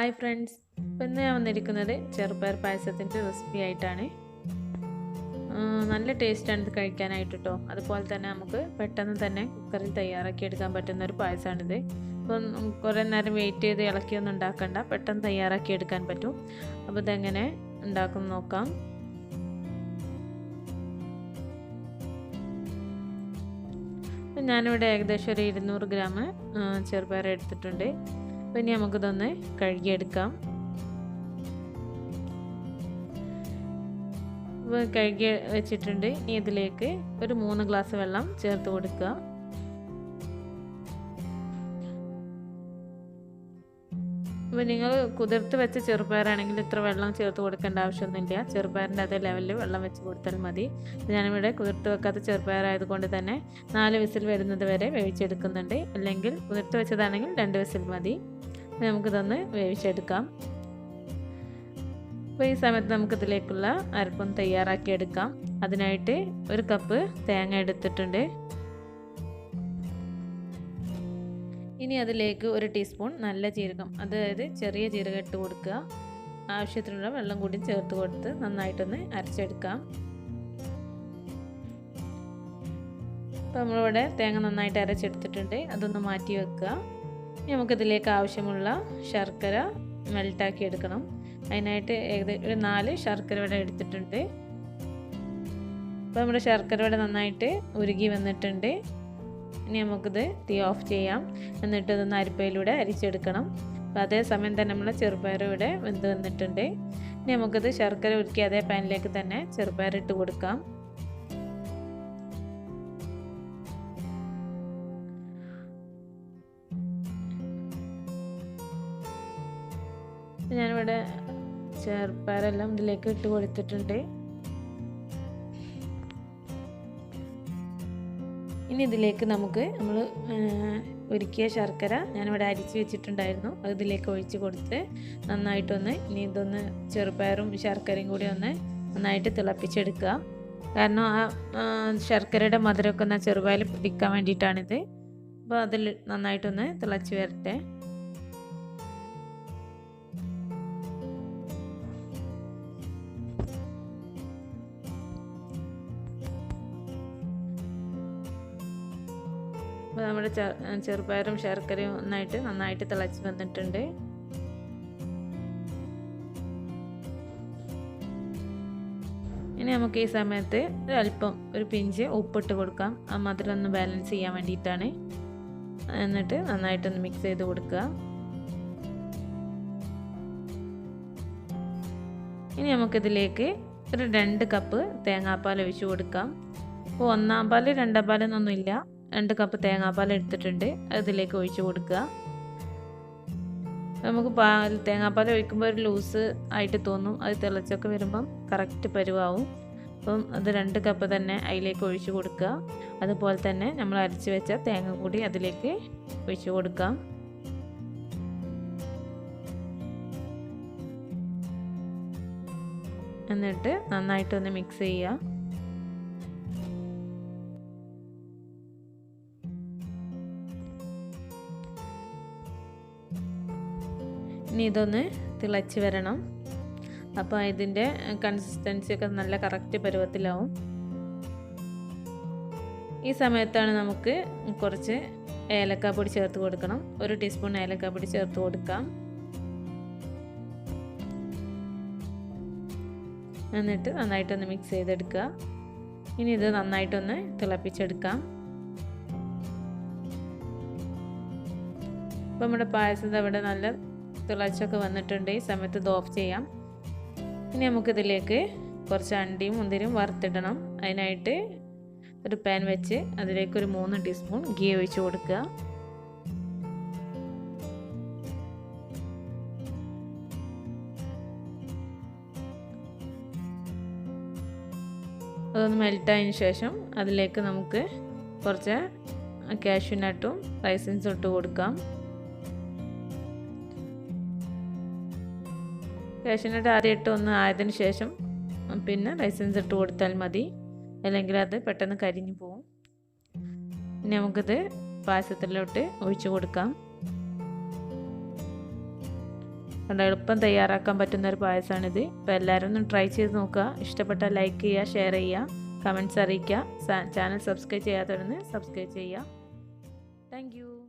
Hi friends, ഇന്ന് ഞാൻ വന്നിരിക്കുന്നത് ചെറുപയർ പായസത്തിൻ്റെ റെസിപ്പി ആയിട്ടാണ്. നല്ല ടേസ്റ്റാണ് ഇത് കഴിക്കാനായിട്ട് കേട്ടോ. അതുപോലെ തന്നെ നമുക്ക് പെട്ടെന്ന് തന്നെ കുക്കറിൽ തയ്യാറാക്കി എടുക്കാൻ പറ്റുന്ന ഒരു പായസമാണിത്. ഇപ്പം കുറേ നേരം വെയിറ്റ് ചെയ്ത് ഇളക്കിയൊന്നും ഉണ്ടാക്കണ്ട, പെട്ടെന്ന് തയ്യാറാക്കി എടുക്കാൻ പറ്റും. അപ്പോൾ ഇതെങ്ങനെ ഉണ്ടാക്കും നോക്കാം. ഞാനിവിടെ ഏകദേശം ഒരു 200 ഗ്രാം ചെറുപയർ എടുത്തിട്ടുണ്ട്. അപ്പോൾ ഇനി നമുക്കിതൊന്ന് കഴുകിയെടുക്കാം. ഇപ്പോൾ കഴുകി വെച്ചിട്ടുണ്ട്. ഇനി ഇതിലേക്ക് ഒരു 3 ഗ്ലാസ് വെള്ളം ചേർത്ത് കൊടുക്കുക. അപ്പോൾ നിങ്ങൾ കുതിർത്ത് വെച്ച ചെറുപയറാണെങ്കിൽ ഇത്ര വെള്ളം ചേർത്ത് കൊടുക്കേണ്ട ആവശ്യമൊന്നുമില്ല. ചെറുപയറിൻ്റെ അതേ ലെവലിൽ വെള്ളം വെച്ച് കൊടുത്താൽ മതി. ഞാനിവിടെ കുതിർത്ത് വെക്കാത്ത ചെറുപയറായതുകൊണ്ട് തന്നെ 4 വിസിൽ വരുന്നത് വരെ വേവിച്ചെടുക്കുന്നുണ്ട്. അല്ലെങ്കിൽ കുതിർത്ത് വെച്ചതാണെങ്കിൽ 2 വിസിൽ മതി. നമുക്കിതൊന്ന് വേവിച്ചെടുക്കാം. അപ്പോൾ ഈ സമയത്ത് നമുക്കിതിലേക്കുള്ള അരപ്പൊന്ന് തയ്യാറാക്കിയെടുക്കാം. അതിനായിട്ട് 1 കപ്പ് തേങ്ങ എടുത്തിട്ടുണ്ട്. ഇനി അതിലേക്ക് 1 ടീസ്പൂൺ നല്ല ജീരകം, അതായത് ചെറിയ ജീരകം ഇട്ട് കൊടുക്കുക. ആവശ്യത്തിനുള്ള വെള്ളം കൂടി ചേർത്ത് കൊടുത്ത് നന്നായിട്ടൊന്ന് അരച്ചെടുക്കാം. അപ്പോൾ നമ്മളിവിടെ തേങ്ങ നന്നായിട്ട് അരച്ചെടുത്തിട്ടുണ്ട്. അതൊന്ന് മാറ്റി വെക്കുക. ഇനി നമുക്കിതിലേക്ക് ആവശ്യമുള്ള ശർക്കര മെൽട്ടാക്കി എടുക്കണം. അതിനായിട്ട് ഏകദേശം ഒരു 4 ശർക്കര ഇവിടെ എടുത്തിട്ടുണ്ട്. അപ്പോൾ നമ്മുടെ ശർക്കര ഇവിടെ നന്നായിട്ട് ഉരുകി വന്നിട്ടുണ്ട്. ഇനി നമുക്കിത് തീ ഓഫ് ചെയ്യാം. എന്നിട്ട് ഇതൊന്ന് അരിപ്പയിലൂടെ അരിച്ചെടുക്കണം. അപ്പോൾ അതേസമയം തന്നെ നമ്മൾ ചെറുപയർ ഇവിടെ വെന്ത് വന്നിട്ടുണ്ട്. ഇനി നമുക്കിത് ശർക്കര ഉരുക്കി അതേ പാനിലേക്ക് തന്നെ ചെറുപയർ ഇട്ട് കൊടുക്കാം. ഞാനിവിടെ ചെറുപയറെല്ലാം ഇതിലേക്ക് ഇട്ട് കൊടുത്തിട്ടുണ്ട്. ഇനി ഇതിലേക്ക് നമുക്ക് നമ്മൾ ഉരുക്കിയ ശർക്കര ഞാനിവിടെ അരിച്ച് വെച്ചിട്ടുണ്ടായിരുന്നു, അത് ഇതിലേക്ക് ഒഴിച്ച് കൊടുത്ത് നന്നായിട്ടൊന്ന് ഇനി ഇതൊന്ന് ചെറുപയറും ശർക്കരയും കൂടി ഒന്ന് നന്നായിട്ട് തിളപ്പിച്ചെടുക്കുക. കാരണം ആ ശർക്കരയുടെ മധുരമൊക്കെ ഒന്ന് ചെറുപയറിൽ പിടിക്കാൻ വേണ്ടിയിട്ടാണിത്. അപ്പോൾ അതിൽ നന്നായിട്ടൊന്ന് തിളച്ച് വരട്ടെ. അപ്പോൾ നമ്മുടെ ചെറുപയറും ശർക്കരയും നന്നായിട്ട് തിളച്ച് വന്നിട്ടുണ്ട്. ഇനി നമുക്ക് ഈ സമയത്ത് ഒരു പിഞ്ച് ഉപ്പിട്ട് കൊടുക്കാം. ആ മധുരം ഒന്ന് ബാലൻസ് ചെയ്യാൻ വേണ്ടിയിട്ടാണ്. എന്നിട്ട് നന്നായിട്ടൊന്ന് മിക്സ് ചെയ്ത് കൊടുക്കുക. ഇനി നമുക്കിതിലേക്ക് ഒരു 2 കപ്പ് തേങ്ങാപ്പാൽ ഒഴിച്ച് കൊടുക്കാം. അപ്പോൾ 1-ാം പാൽ 2-ാം പാലെന്നൊന്നുമില്ല, 2 കപ്പ് തേങ്ങാപ്പാൽ എടുത്തിട്ടുണ്ട്. അതിലേക്ക് ഒഴിച്ച് കൊടുക്കുക. നമുക്ക് തേങ്ങാപ്പാൽ ഒഴിക്കുമ്പോൾ ഒരു ലൂസ് ആയിട്ട് തോന്നും. അത് തിളച്ചൊക്കെ വരുമ്പം കറക്റ്റ് പരുവാവും. അപ്പം അത് 2 കപ്പ് തന്നെ അതിലേക്ക് ഒഴിച്ച് കൊടുക്കുക. അതുപോലെ തന്നെ നമ്മൾ അരച്ച് വെച്ച തേങ്ങ കൂടി അതിലേക്ക് ഒഴിച്ച് കൊടുക്കാം. എന്നിട്ട് നന്നായിട്ടൊന്ന് മിക്സ് ചെയ്യുക. ഇനി ഇതൊന്ന് തിളച്ച് വരണം. അപ്പോൾ ഇതിൻ്റെ കൺസിസ്റ്റൻസിയൊക്കെ നല്ല കറക്റ്റ് പരുവത്തിലാവും. ഈ സമയത്താണ് നമുക്ക് കുറച്ച് ഏലക്കാപ്പൊടി ചേർത്ത് കൊടുക്കണം. 1 ടീസ്പൂൺ ഏലക്കാപ്പൊടി ചേർത്ത് കൊടുക്കാം. എന്നിട്ട് നന്നായിട്ടൊന്ന് മിക്സ് ചെയ്തെടുക്കുക. ഇനി ഇത് നന്നായിട്ടൊന്ന് തിളപ്പിച്ചെടുക്കാം. അപ്പോൾ നമ്മുടെ പായസം അവിടെ നല്ല തിളച്ചൊക്കെ വന്നിട്ടുണ്ട്. ഈ സമയത്ത് ഇത് ഓഫ് ചെയ്യാം. ഇനി നമുക്കിതിലേക്ക് കുറച്ച് അണ്ടിയും മുന്തിരിയും വറുത്തിടണം. അതിനായിട്ട് ഒരു പാൻ വെച്ച് അതിലേക്ക് ഒരു 3 ടീസ്പൂൺ ഗീ ഒഴിച്ച് കൊടുക്കുക. അതൊന്ന് മെൽറ്റായതിന് ശേഷം അതിലേക്ക് നമുക്ക് കുറച്ച് കാഷ്യൂ നട്ടും റൈസിൻസും ഇട്ട് കൊടുക്കാം. കാഷ്യൂ നട്ട് ആദ്യം ഇട്ട് ഒന്ന് ആയതിനു ശേഷം പിന്നെ റൈസിൻസ് ഇട്ട് കൊടുത്താൽ മതി, അല്ലെങ്കിൽ അത് പെട്ടെന്ന് കരിഞ്ഞു പോകും. ഇനി നമുക്കിത് പായസത്തിലോട്ട് ഒഴിച്ചു കൊടുക്കാം. കണ്ട എളുപ്പം തയ്യാറാക്കാൻ പറ്റുന്ന ഒരു പായസമാണിത്. അപ്പോൾ എല്ലാവരും ഒന്ന് ട്രൈ ചെയ്ത് നോക്കുക. ഇഷ്ടപ്പെട്ടാൽ ലൈക്ക് ചെയ്യുക, ഷെയർ ചെയ്യുക, കമൻറ്റ്സ് അറിയിക്കുക. ചാനൽ സബ്സ്ക്രൈബ് ചെയ്യാത്തവരൊന്ന് സബ്സ്ക്രൈബ് ചെയ്യുക. Thank you.